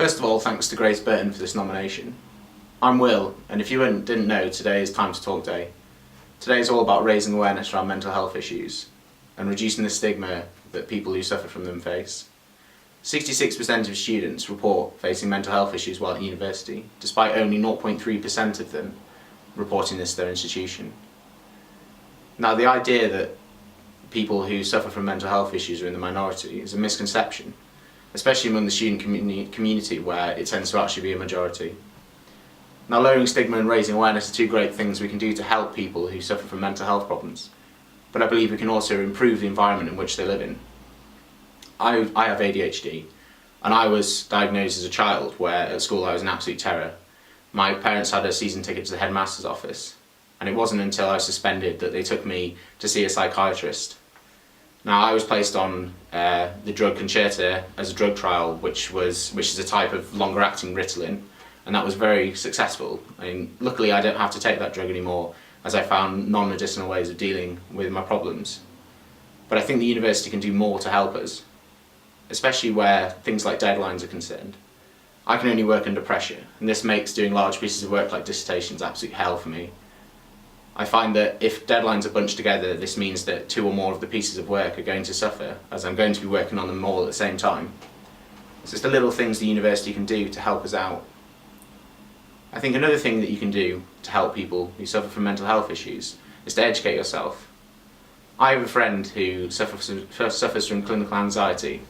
First of all, thanks to Grace Burton for this nomination. I'm Will, and if you didn't know, today is Time to Talk Day. Today is all about raising awareness around mental health issues and reducing the stigma that people who suffer from them face. 66% of students report facing mental health issues while at university, despite only 0.3% of them reporting this to their institution. Now, the idea that people who suffer from mental health issues are in the minority is a misconception, especially among the student community where it tends to actually be a majority. Now, lowering stigma and raising awareness are two great things we can do to help people who suffer from mental health problems, but I believe we can also improve the environment in which they live in. I have ADHD, and I was diagnosed as a child where at school I was an absolute terror. My parents had a season ticket to the headmaster's office, and it wasn't until I was suspended that they took me to see a psychiatrist. Now, I was placed on the drug Concerta as a drug trial, which is a type of longer acting Ritalin, and that was very successful. I mean, luckily I don't have to take that drug anymore, as I found non-medicinal ways of dealing with my problems. But I think the university can do more to help us, especially where things like deadlines are concerned. I can only work under pressure, and this makes doing large pieces of work like dissertations absolute hell for me. I find that if deadlines are bunched together, this means that two or more of the pieces of work are going to suffer, as I'm going to be working on them all at the same time. It's just the little things the university can do to help us out. I think another thing that you can do to help people who suffer from mental health issues is to educate yourself. I have a friend who suffers from clinical anxiety,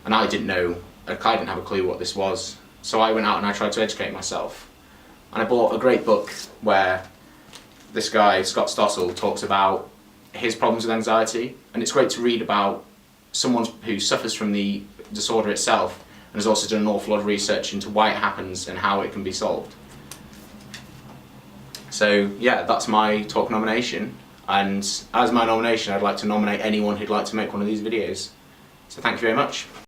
and I didn't have a clue what this was, so I went out and I tried to educate myself. And I bought a great book where this guy, Scott Stossel, talks about his problems with anxiety, and it's great to read about someone who suffers from the disorder itself and has also done an awful lot of research into why it happens and how it can be solved. So yeah, that's my talk nomination, and as my nomination I'd like to nominate anyone who'd like to make one of these videos. So thank you very much.